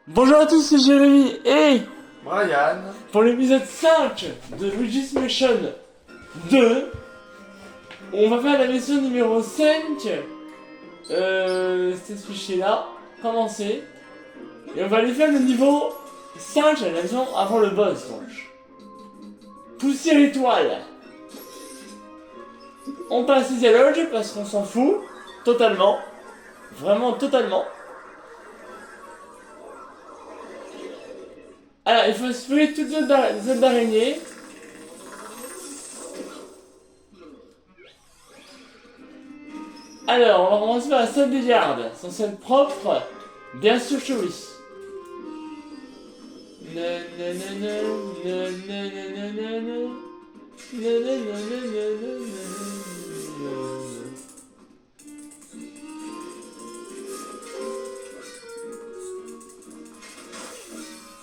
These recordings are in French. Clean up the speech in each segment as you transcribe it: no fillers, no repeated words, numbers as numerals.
Bonjour à tous, c'est Jérémy et Brian. pour l'épisode 5 de Luigi's Mansion 2, on va faire la mission numéro 5. C'était ce fichier-là, commencer. Et on va aller faire le niveau 5, la mission avant le boss donc. Poussière étoile. On passe les éloges parce qu'on s'en fout totalement. Vraiment totalement. Alors, il faut se faire toutes les ailes d'araignée. Alors, on va commencer par la salle des gardes. Son salle propre, bien sûr que oui.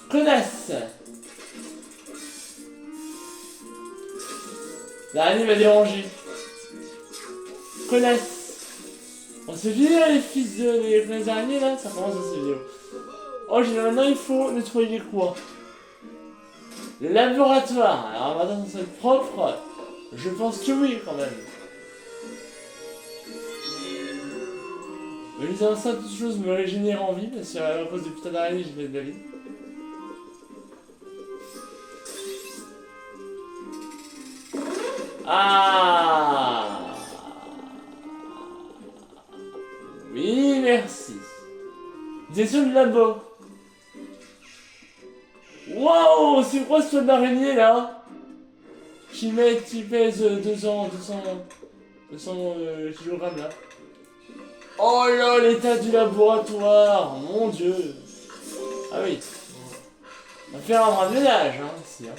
Connasse. L'araignée va déranger. Connasse. On se vit là les fils de les araignées là, ça commence à se vidéo. Oh maintenant il faut nettoyer quoi? Le laboratoire. Alors maintenant ça va être propre. Je pense que oui quand même. Mais disant ça, toute chose me régénère en vie parce que à cause de putain d'araignée j'ai fait de la vie. Ah oui, merci. Gestion de labo. Waouh, c'est quoi ce toile d'araignée là? Qui pèse 200 kg là. Oh là, l'état du laboratoire, mon dieu. Ah oui. On va faire un bras de ménage hein, ici. Hein.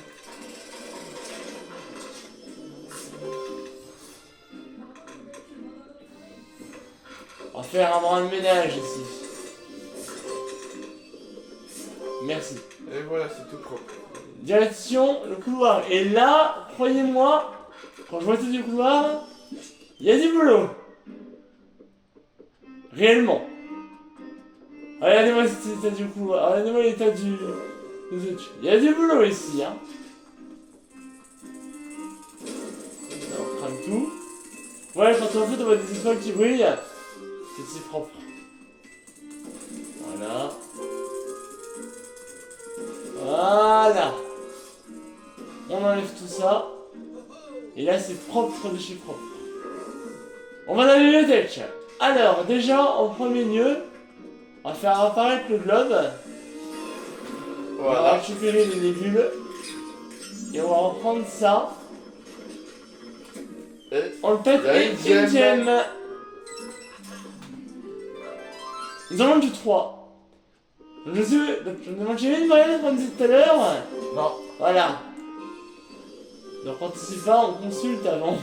On va faire un brin de ménage ici. Merci. Et voilà, c'est tout propre. Direction, le couloir. Et là, croyez-moi, quand je vois tout du couloir, il y a du boulot. Réellement. Regardez-moi cet état du couloir. Regardez-moi l'état du... Il y a du boulot ici, hein. On crame tout. Ouais, quand on fait, on voit des étoiles qui brillent. C'est propre. Voilà. Voilà. On enlève tout ça. Et là, c'est propre de chez propre. On va dans la bibliothèque. Alors, déjà, en premier lieu, on va faire apparaître le globe. On va Voilà. récupérer les nébules. Et on va reprendre ça. Et On le pète la et une une gemme. gemme. Nous en manque 3. Donc je demande Jérémy Marianne comme disait tout à l'heure. non. Voilà. Donc participe pas, on consulte avant.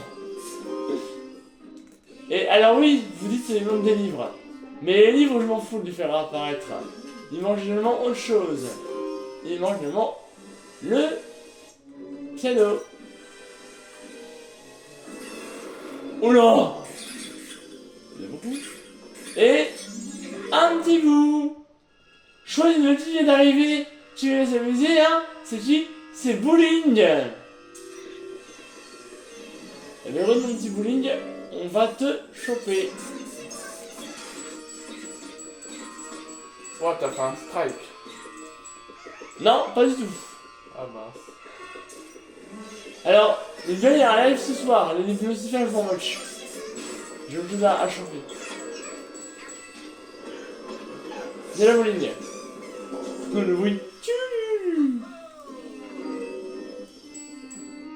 Et alors oui, vous dites c'est les noms des livres. Mais les livres, je m'en fous de les faire apparaître. Ils mangent généralement autre chose. Ils mangent généralement le piano. Oula! Il y en a beaucoup. Et un petit bout. Choix d'une petite vient d'arriver. Tu veux s'amuser, hein? C'est qui? C'est Bowling. Et le héros de mon petit Bowling, on va te choper. Oh, t'as fait un strike. Non, pas du tout. Ah mince. Alors, il vient y avoir un live ce soir. Les Lucifers vont moche. J'ai autre chose à choper. C'est la Bowling. Le bruit.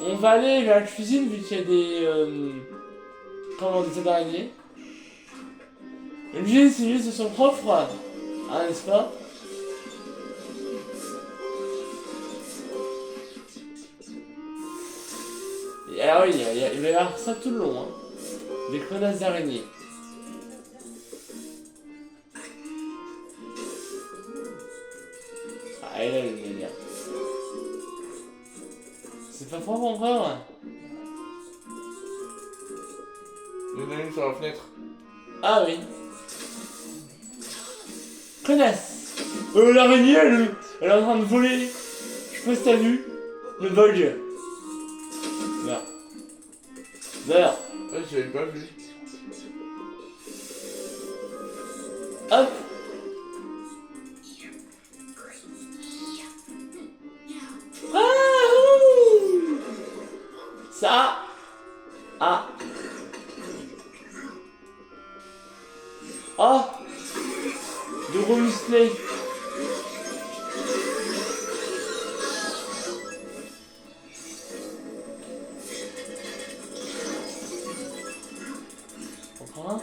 On va aller vers la cuisine vu qu'il y a des... des têtes d'araignée. Une cuisine, c'est juste de son propre. Ah, n'est-ce pas? Et alors oui, il va y avoir ça tout le long. Hein. Des connasses d'araignées. Ah, elle est le délire. C'est pas propre encore. Hein. Il y en a une sur la fenêtre. Ah oui. Connasse. L'araignée, elle est en train de voler. Je sais pas si t'as vu. Le bug. Là. D'ailleurs. Ouais, j'avais pas vu. Hop. Ah, ouh. Ça. Ah. Oh. De gros musclés. Encore un.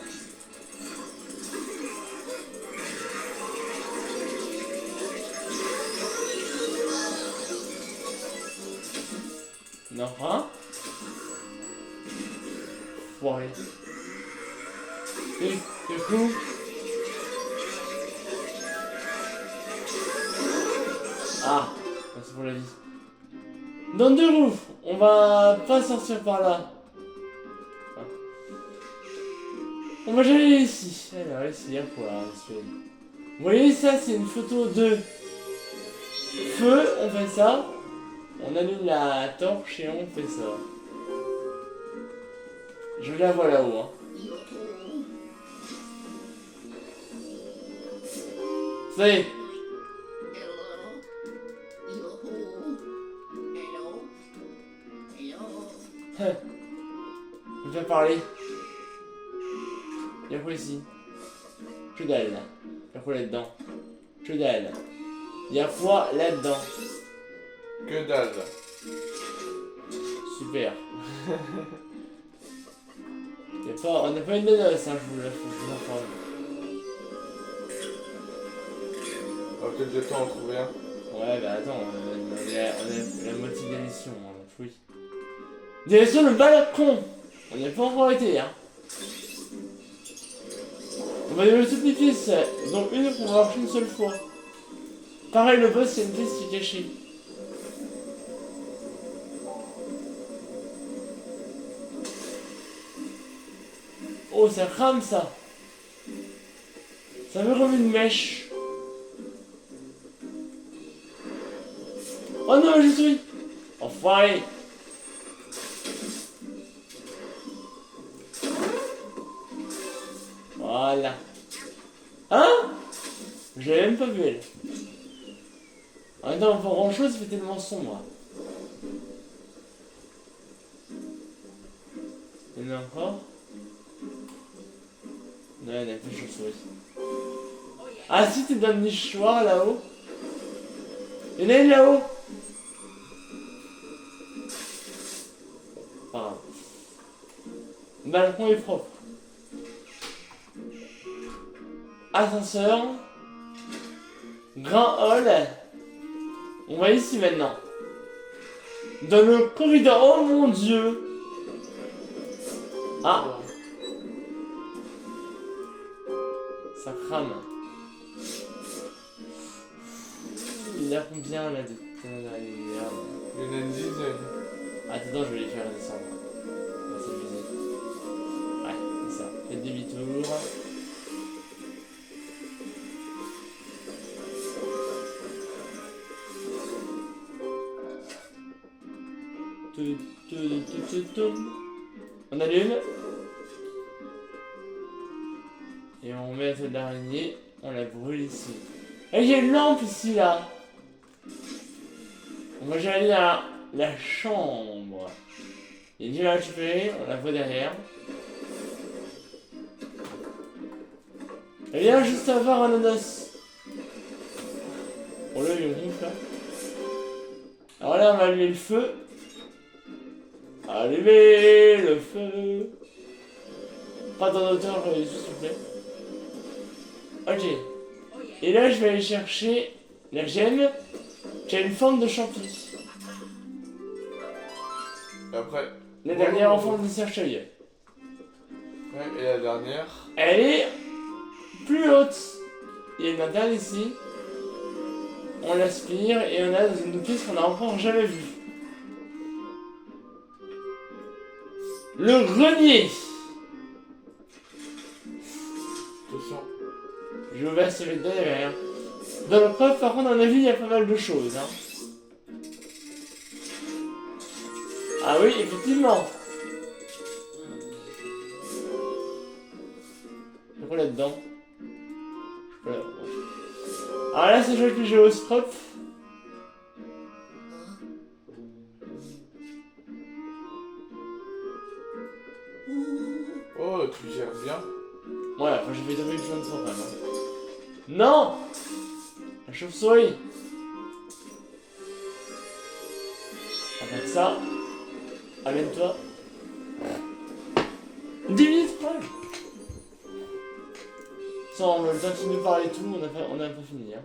Non, un. Ouais. Et du coup. Ah, c'est pour la vie. Dans deux roues, on va pas sortir par là. On va aller ici. Alors ici, il y a quoi là, vous voyez ça, c'est une photo de feu, on fait ça. On allume la torche et on fait ça. Je la vois là-haut. Hein. Ça y est. Je vais parler. Y'a quoi ici? Que dalle. Y'a quoi là-dedans? Que dalle. Y'a quoi là-dedans? Que dalle. Super. Y'a pas, on n'a pas une de noces, hein, je vous informe. On va peut-être bientôt en trouver un. Ouais, bah attends, on est la moitié de l'émission, hein, oui. Direction le balcon. On n'y a pas encore été, hein. On va développer toutes les pièces, dont une qu'on va voir qu'une seule fois. Pareil, le boss, c'est une pièce qui est cachée. Oh, ça crame ça. Ça fait comme une mèche. Oh non, je suis. Enfoiré. Voilà. Hein? Je l'avais même pas vu elle. En même temps, pas grand chose, ça fait tellement sombre. Il y en a encore? Non, il y en a plus de chauve-souris. Ah si, t'es dans le nichoir là-haut. Il y en a une là-haut. Pas grave. Le balcon est propre. Ascenseur. Grand hall. On va ici maintenant. Dans le corridor. Oh mon dieu. Ah. Ça crame. Il y a combien là de merde. Il y en a une dizaine. Attends, je vais les faire descendre. On va s'amuser. Ouais, c'est ça. Faites demi-tour. On allume. Et on met la feuille d'araignée. On la brûle ici. Et il y a une lampe ici là. On va aller dans la chambre. Il y a une à récupérer, on la voit derrière. Elle vient juste avoir un ananas. Oh là, il gonfle là. Alors là, on va allumer le feu. Allumez le feu. Pas dans hauteur, s'il vous plaît. Ok. Et là, je vais aller chercher la gemme qui a une forme de champi. Et après. La dernière en forme de cercueil. Ouais, et la dernière. Elle est plus haute. Il y a une interne ici. On l'aspire et on a dans une pièce qu'on n'a encore jamais vue. Le grenier. Attention. J'ai ouvert ce derrière. Dans le coffre, par contre, à mon avis, il y a pas mal de choses. Hein. Ah oui, effectivement. C'est quoi là-dedans? Alors là, c'est joué avec le géoscope. Oh, tu gères bien. Ouais, après j'ai fait tomber plein de fois quand même. Hein. Non! La chauve-souris! Avec ça. Amène-toi. 10 minutes, ouais. Ça, on va continuer de parler et tout, on a pas fini. Hein.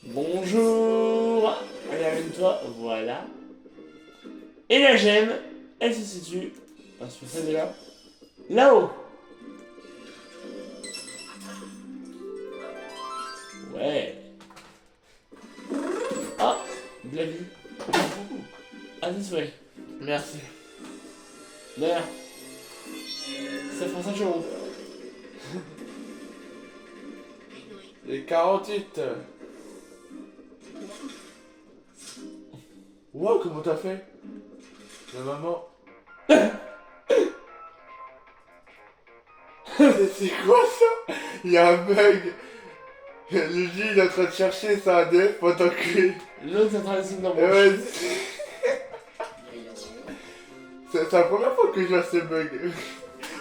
Bonjour! Allez, amène-toi, voilà. Et la gemme, elle se situe. On se fait ça déjà. Là-haut! Ouais. Ah, de la vie. Ah, c'est souhait. Merci. D'ailleurs, ça fera 5 euros. Et 48. Wow, comment t'as fait? La maman. C'est quoi ça? Il y a un bug. Le J il est en train de chercher sa ADF pendant que... L'autre, c'est en train de se Ouais, c'est la première fois que je vois ce bug.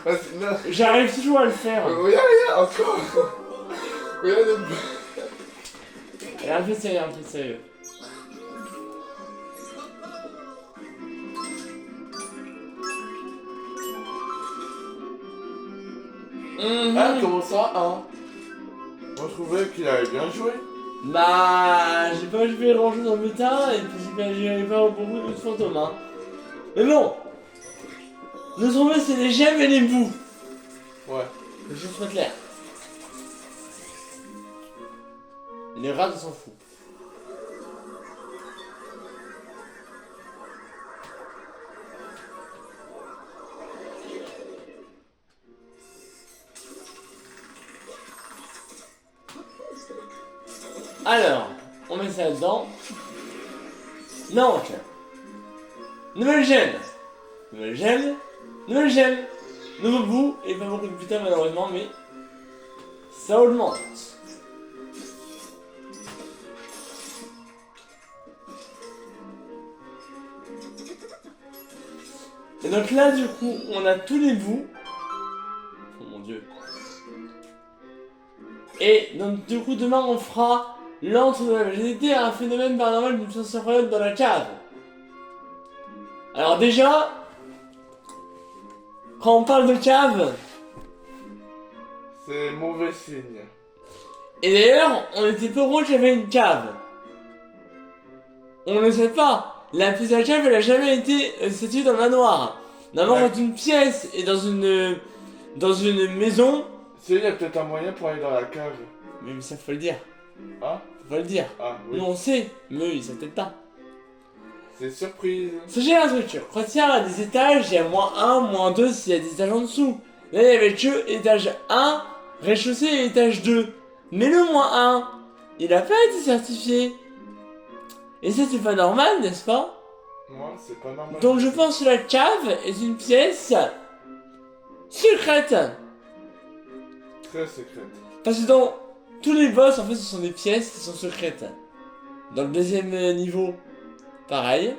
Ah, non. J'arrive toujours à le faire. Regarde, encore. Regarde le bug. Elle est un peu sérieux, un peu sérieux. Ah, comment ça, hein? Moi, je trouvais qu'il avait bien joué. Bah, j'ai pas joué grand chose en bêta et puis j'ai pas beaucoup de fantômes. Hein. Mais bon, notre but c'est les gemmes et les bouts. Ouais. Que je sois clair. Les rats, ils s'en foutent. Alors, on met ça dedans. Non, tiens. Nouvelle gemme. Nouvelle gemme. Nouvelle gemme. Nouveau bout. Et pas beaucoup de putain malheureusement, mais ça augmente. Et donc là, du coup, on a tous les bouts. Oh mon dieu. Et donc, du coup, demain, on fera l'antre de la virginité à un phénomène paranormal d'une puissance incroyable dans la cave. Alors déjà, quand on parle de cave, C'est mauvais signe. et d'ailleurs, on était peu heureux qu'il y avait une cave. On ne sait pas, la pièce de la cave, elle a jamais été située dans le manoir. Normalement, Ouais. quand une pièce est dans une maison, Il y a peut-être un moyen pour aller dans la cave. mais ça faut le dire, Hein? faut le dire. Ah, oui. Nous on sait, mais eux ils savent peut-être pas. C'est surprise. Sachez un truc, quand il y a des étages, il y a -1, -2 s'il y a des étages en dessous. Là il y avait que étage 1, rez-de-chaussée et étage 2. Mais le -1, il a pas été certifié. Et ça c'est pas normal, n'est-ce pas? Moi, c'est pas normal. Donc je pense que la cave est une pièce secrète. Très secrète. Parce que dans tous les boss, en fait, ce sont des pièces qui sont secrètes. Dans le deuxième niveau, pareil.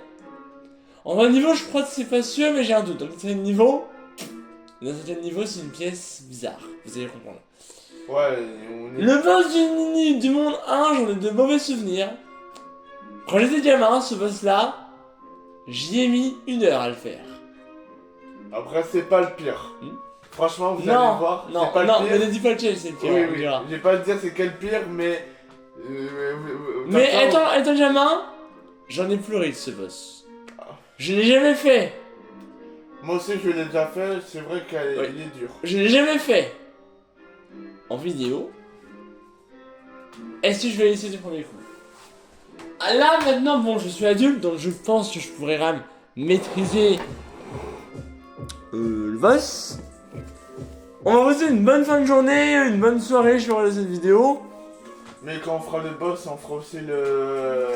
En vrai niveau, je crois que c'est pas sûr, mais j'ai un doute. Dans le quatrième niveau, c'est une pièce bizarre. Vous allez comprendre. Ouais, on est... Le boss du monde 1, j'en ai de mauvais souvenirs. Quand j'étais gamin, ce boss-là, j'y ai mis 1 heure à le faire. Après, c'est pas le pire. Franchement, vous allez Non, voir. non, c'est pas non, le mais pire. ne dis pas lequel c'est le pire. Oui, on oui. dira. Je vais pas te dire c'est quel pire, mais... Mais comme ça, étant gamin, j'en ai pleuré de ce boss. Je l'ai jamais fait. Moi aussi, je l'ai déjà fait. C'est vrai qu'il Oui. est dur. Je l'ai jamais fait en vidéo. Est-ce que je vais laisser du premier coup? Ah, là maintenant, bon, je suis adulte, donc je pense que je pourrais quand même maîtriser le boss. On va vous souhaiter une bonne fin de journée, une bonne soirée, je vais regarder cette vidéo. Mais quand on fera le boss, on fera aussi le...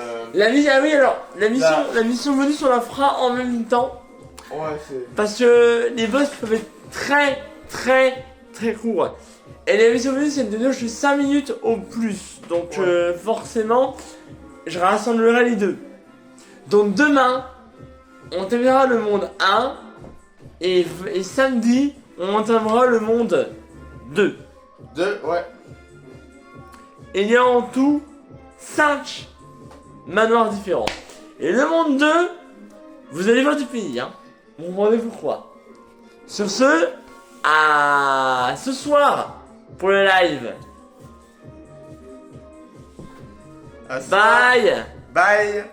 Ah oui, alors, la mission bonus, on la fera en même temps. Ouais, c'est... Parce que les boss peuvent être très, très, très courts. Et la mission bonus, c'est une durée de 5 minutes au plus. Donc, forcément, je rassemblerai les deux. Donc, demain, on terminera le monde 1. Et samedi, on entamera le monde 2. 2, ouais. Et il y a en tout 5 manoirs différents. Et le monde 2, vous allez voir du pays, hein. Vous comprenez pourquoi. Sur ce, à ce soir pour le live. À ce soir. Bye. Bye.